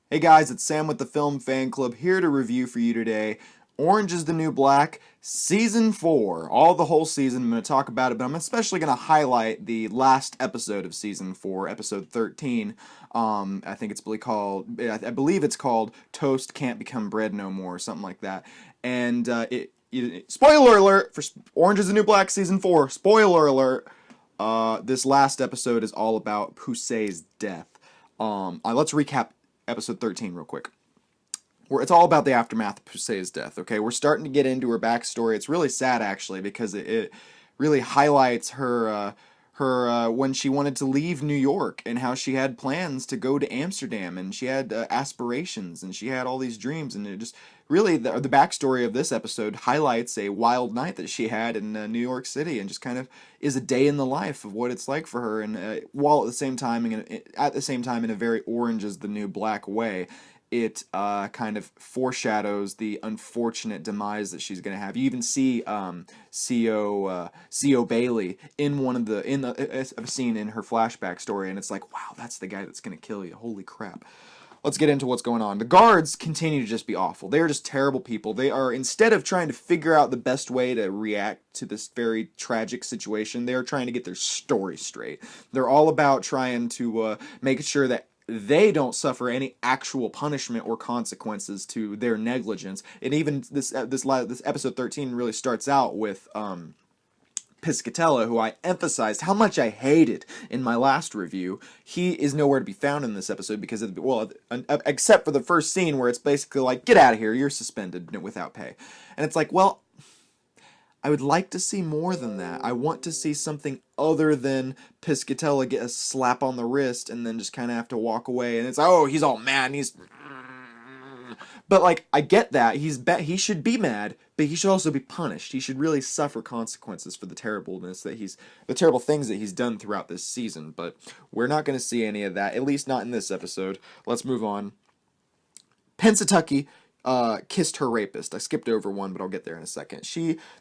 Hey guys, it's Sam with the Film Fan Club here to review for you today Orange is the New Black, Season 4. All the whole season, I'm going to talk about it, but I'm especially going to highlight the last episode of Season 4, Episode 13. I think it's really called, I believe it's called Toast Can't Become Bread No More, or something like that. And spoiler alert for Orange is the New Black Season 4, spoiler alert, this last episode is all about Pusey's death. Let's recap episode 13 real quick. It's all about the aftermath of Pusey's death, okay? We're starting to get into her backstory. It's really sad, actually, because it really highlights her when she wanted to leave New York and how she had plans to go to Amsterdam and she had aspirations and she had all these dreams, and it just really the backstory of this episode highlights a wild night that she had in New York City, and just kind of is a day in the life of what it's like for her, and while at the same time in a very Orange is the New Black way, it kind of foreshadows the unfortunate demise that she's going to have. You even see Co Bailey in a scene in her flashback story, and it's like, wow, that's the guy that's going to kill you. Holy crap. Let's get into what's going on. The guards continue to just be awful. They are just terrible people. They are, instead of trying to figure out the best way to react to this very tragic situation, they are trying to get their story straight. They're all about trying to make sure that they don't suffer any actual punishment or consequences to their negligence. And even this episode 13 really starts out with Piscatella, who I emphasized how much I hated in my last review. He is nowhere to be found in this episode because of except for the first scene where it's basically like, get out of here, you're suspended without pay. And it's like, well, I would like to see more than that. I want to see something other than Piscatella get a slap on the wrist and then just kind of have to walk away. And it's like, oh, he's all mad. And but like, I get that he should be mad, but he should also be punished. He should really suffer consequences for the terrible things that he's done throughout this season. But we're not going to see any of that, at least not in this episode. Let's move on. Pennsatucky kissed her rapist. I skipped over one, but I'll get there in a second.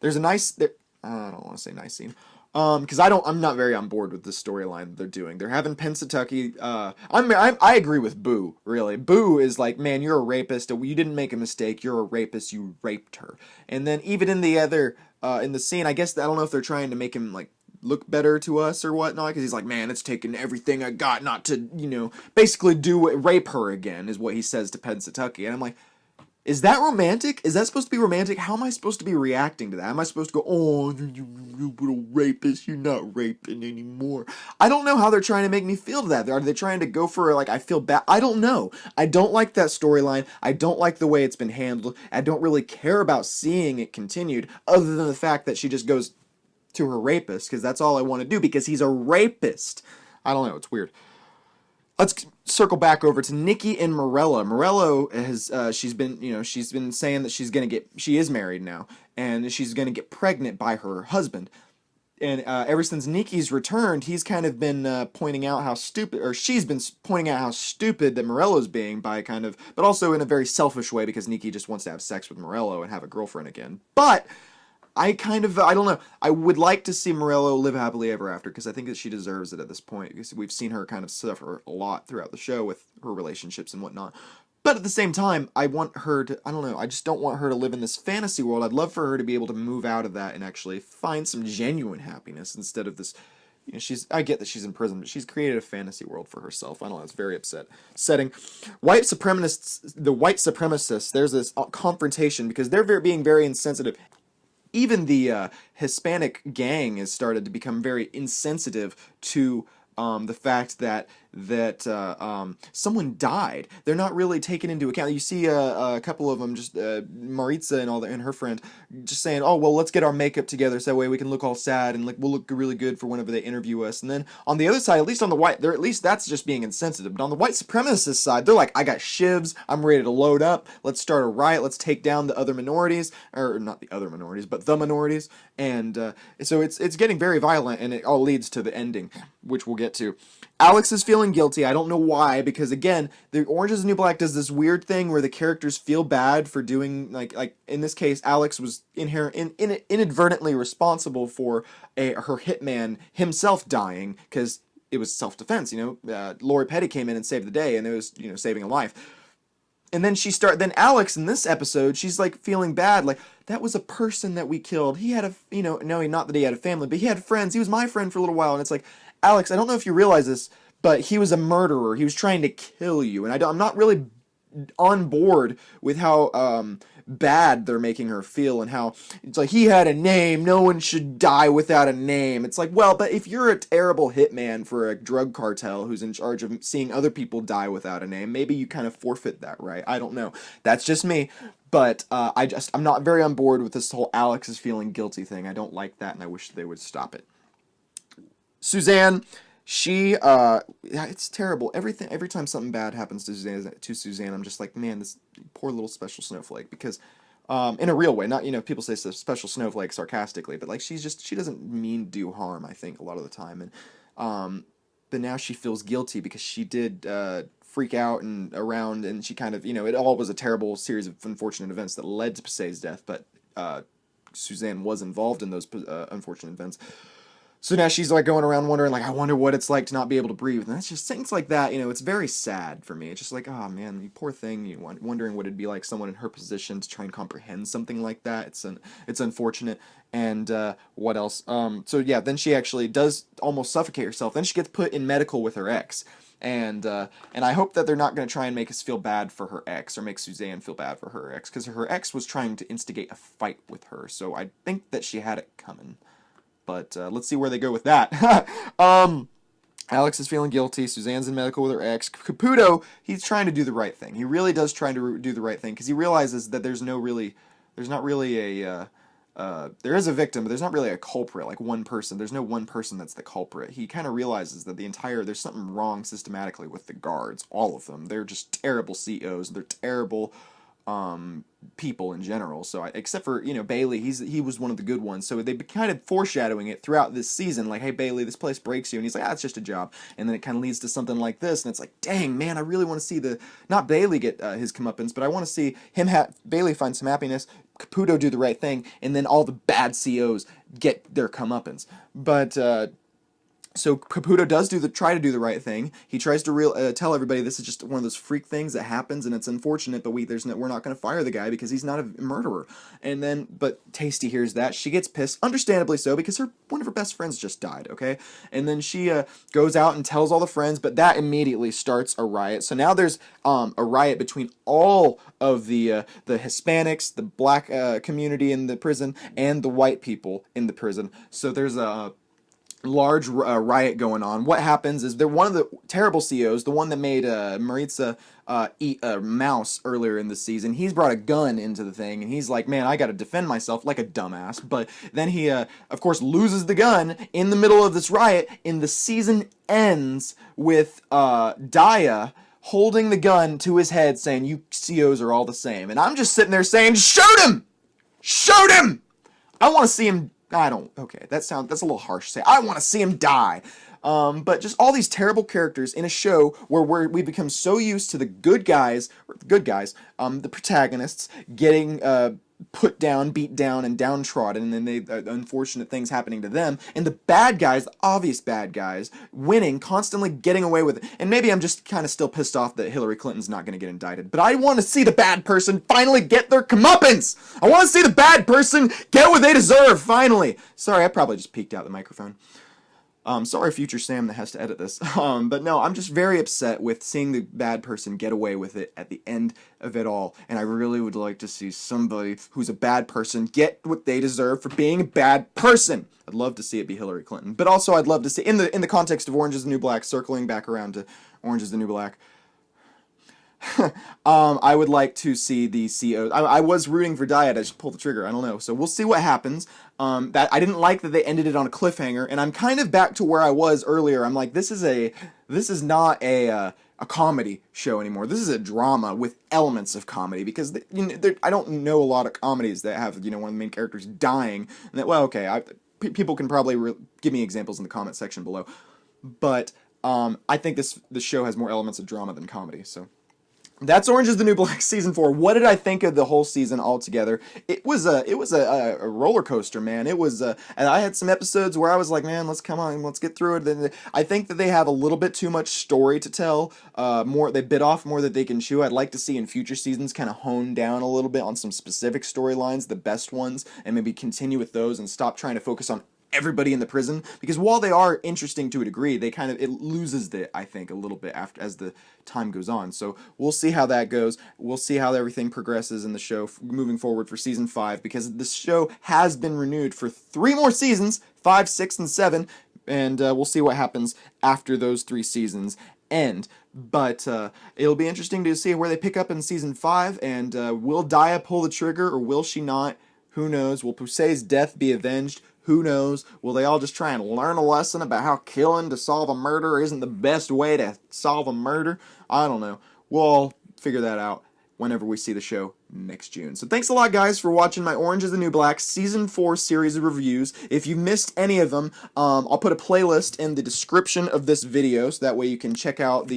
There's a nice, I don't want to say nice scene, because I'm not very on board with this storyline that they're doing. They're having Pennsatucky. I agree with Boo. Really, Boo is like, man, you're a rapist. You didn't make a mistake. You're a rapist. You raped her. And then even in the scene, I guess I don't know if they're trying to make him like look better to us or whatnot, because he's like, man, it's taken everything I got not to, basically rape her again, is what he says to Pennsatucky. And I'm like, is that romantic? Is that supposed to be romantic? How am I supposed to be reacting to that? Am I supposed to go, oh, you little rapist, you're not raping anymore? I don't know how they're trying to make me feel to that. Are they trying to go for, like, I feel bad? I don't know. I don't like that storyline. I don't like the way it's been handled. I don't really care about seeing it continued, other than the fact that she just goes to her rapist, because that's all I want to do, because he's a rapist. I don't know. It's weird. Let's circle back over to Nikki and Morello. Morello has she's been saying that she is married now, and she's gonna get pregnant by her husband. And ever since Nikki's returned, he's kind of been pointing out how stupid, or she's been pointing out how stupid that Morello's being, by kind of, but also in a very selfish way, because Nikki just wants to have sex with Morello and have a girlfriend again. But I don't know. I would like to see Morello live happily ever after, because I think that she deserves it at this point, because we've seen her kind of suffer a lot throughout the show with her relationships and whatnot. But at the same time, I want her to, I don't know, I just don't want her to live in this fantasy world. I'd love for her to be able to move out of that and actually find some genuine happiness instead of this. I get that she's in prison, but she's created a fantasy world for herself. I don't know, it's very upsetting. The white supremacists, there's this confrontation because they're being very insensitive. Even the Hispanic gang has started to become very insensitive to the fact that someone died. They're not really taken into account. You see a couple of them, just Maritza and her friend, just saying, "Oh well, let's get our makeup together so that way we can look all sad and we'll look really good for whenever they interview us." And then on the other side, at least that's just being insensitive. But on the white supremacist side, they're like, "I got shivs. I'm ready to load up. Let's start a riot. Let's take down the other minorities, or not the other minorities, but the minorities." And so it's getting very violent, and it all leads to the ending, which we'll get to. Alex is feeling guilty. I don't know why, because again, the Orange is the New Black does this weird thing where the characters feel bad for doing, like in this case, Alex was inadvertently responsible for her hitman himself dying, because it was self-defense. Lori Petty came in and saved the day, and it was saving a life. And then Alex in this episode, she's like feeling bad, like that was a person that we killed. He had no, not that he had a family, but he had friends. He was my friend for a little while, and it's like, Alex, I don't know if you realize this, but he was a murderer. He was trying to kill you, and I'm not really on board with how bad they're making her feel, and how it's like he had a name, no one should die without a name. It's like, well, but if you're a terrible hitman for a drug cartel who's in charge of seeing other people die without a name, maybe you kind of forfeit that right. I don't know, that's just me, but I'm not very on board with this whole Alex is feeling guilty thing. I don't like that, and I wish they would stop it. Suzanne, it's terrible. Every time something bad happens to Suzanne, I'm just like, man, this poor little special snowflake. Because, in a real way, not, people say special snowflake sarcastically, but like she doesn't mean to do harm, I think, a lot of the time. And, but now she feels guilty because she did, freak out and she kind of, it all was a terrible series of unfortunate events that led to Passay's death, but, Suzanne was involved in those, unfortunate events. So now she's like going around wondering, like, I wonder what it's like to not be able to breathe. And that's just things like that, it's very sad for me. It's just like, oh man, you poor thing, wondering what it'd be like someone in her position to try and comprehend something like that. It's unfortunate. And what else? So yeah, then she actually does almost suffocate herself. Then she gets put in medical with her ex. And I hope that they're not going to try and make us feel bad for her ex, or make Suzanne feel bad for her ex, because her ex was trying to instigate a fight with her. So I think that she had it coming. But let's see where they go with that. Alex is feeling guilty. Suzanne's in medical with her ex. Caputo, he's trying to do the right thing. He really does try to do the right thing, because he realizes that there is a victim, but there's not really a culprit, like one person. There's no one person that's the culprit. He kind of realizes that there's something wrong systematically with the guards, all of them. They're just terrible COs. They're terrible people in general. So except for Bailey, he was one of the good ones. So they've been kind of foreshadowing it throughout this season, like, hey Bailey, this place breaks you, and he's like, it's just a job. And then it kind of leads to something like this, and it's like, dang man, I really want to see not Bailey get his comeuppance, but I want to see Bailey find some happiness, Caputo do the right thing, and then all the bad COs get their comeuppance. But so Caputo does try to do the right thing. He tries to tell everybody this is just one of those freak things that happens, and it's unfortunate, but we're not going to fire the guy because he's not a murderer. But Tasty hears that. She gets pissed, understandably so, because one of her best friends just died, okay? And then she goes out and tells all the friends, but that immediately starts a riot. So now there's a riot between all of the Hispanics, the black community in the prison, and the white people in the prison. So there's a large riot going on. What happens is they're one of the terrible COs, the one that made Maritza eat a mouse earlier in the season. He's brought a gun into the thing, and he's like, man, I gotta defend myself like a dumbass. But then he, of course, loses the gun in the middle of this riot, and the season ends with Daya holding the gun to his head saying, you COs are all the same. And I'm just sitting there saying, shoot him! Shoot him! I want to see him. Okay, that's a little harsh to say. I want to see him die. But just all these terrible characters in a show where we become so used to the good guys, the protagonists, getting put down, beat down, and downtrodden, and then unfortunate things happening to them, and the bad guys, the obvious bad guys, winning, constantly getting away with it. And maybe I'm just kind of still pissed off that Hillary Clinton's not going to get indicted, but I want to see the bad person finally get their comeuppance! I want to see the bad person get what they deserve, finally! Sorry, I probably just peeked out the microphone. Sorry, future Sam that has to edit this. But no, I'm just very upset with seeing the bad person get away with it at the end of it all. And I really would like to see somebody who's a bad person get what they deserve for being a bad person. I'd love to see it be Hillary Clinton. But also I'd love to see, in the context of Orange is the New Black, circling back around to Orange is the New Black, I would like to see the CO. I was rooting for Diet. I should pull the trigger. I don't know. So we'll see what happens. That I didn't like that they ended it on a cliffhanger, and I'm kind of back to where I was earlier. I'm like, this is not a comedy show anymore. This is a drama with elements of comedy, because I don't know a lot of comedies that have one of the main characters dying. And that, well, okay, people can probably give me examples in the comment section below, but I think this show has more elements of drama than comedy. So. That's Orange is the New Black season 4. What did I think of the whole season altogether? It was a roller coaster, man. And I had some episodes where I was like, man, let's get through it. Then I think that they have a little bit too much story to tell. More they bit off more that they can chew. I'd like to see in future seasons kind of hone down a little bit on some specific storylines, the best ones, and maybe continue with those and stop trying to focus on everybody in the prison, because while they are interesting to a degree, they kind of it loses it, I think, a little bit after as the time goes on. So we'll see how that goes. We'll see how everything progresses in the show moving forward for season 5, because this show has been renewed for 3 more seasons, 5, 6, and 7, and we'll see what happens after those 3 seasons end. But it'll be interesting to see where they pick up in season 5, and will Daya pull the trigger or will she not? Who knows? Will Pusey's death be avenged? Who knows? Will they all just try and learn a lesson about how killing to solve a murder isn't the best way to solve a murder? I don't know. We'll all figure that out whenever we see the show next June. So thanks a lot, guys, for watching my Orange is the New Black Season 4 series of reviews. If you missed any of them, I'll put a playlist in the description of this video, so that way you can check out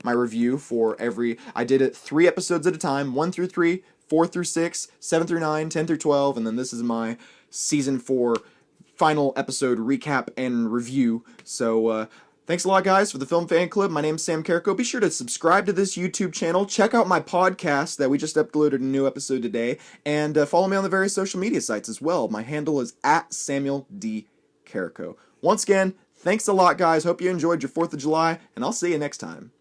my review for every... I did it 3 episodes at a time, 1 through 3, 4 through 6, 7 through 9, 10 through 12, and then this is my Season 4 final episode recap and review. So thanks a lot, guys, for the Film Fan Club. My name's Sam Carrico. Be sure to subscribe to this YouTube channel. Check out my podcast that we just uploaded a new episode today, and follow me on the various social media sites as well. My handle is @SamuelD Carrico. Once again, thanks a lot, guys. Hope you enjoyed your 4th of July, and I'll see you next time.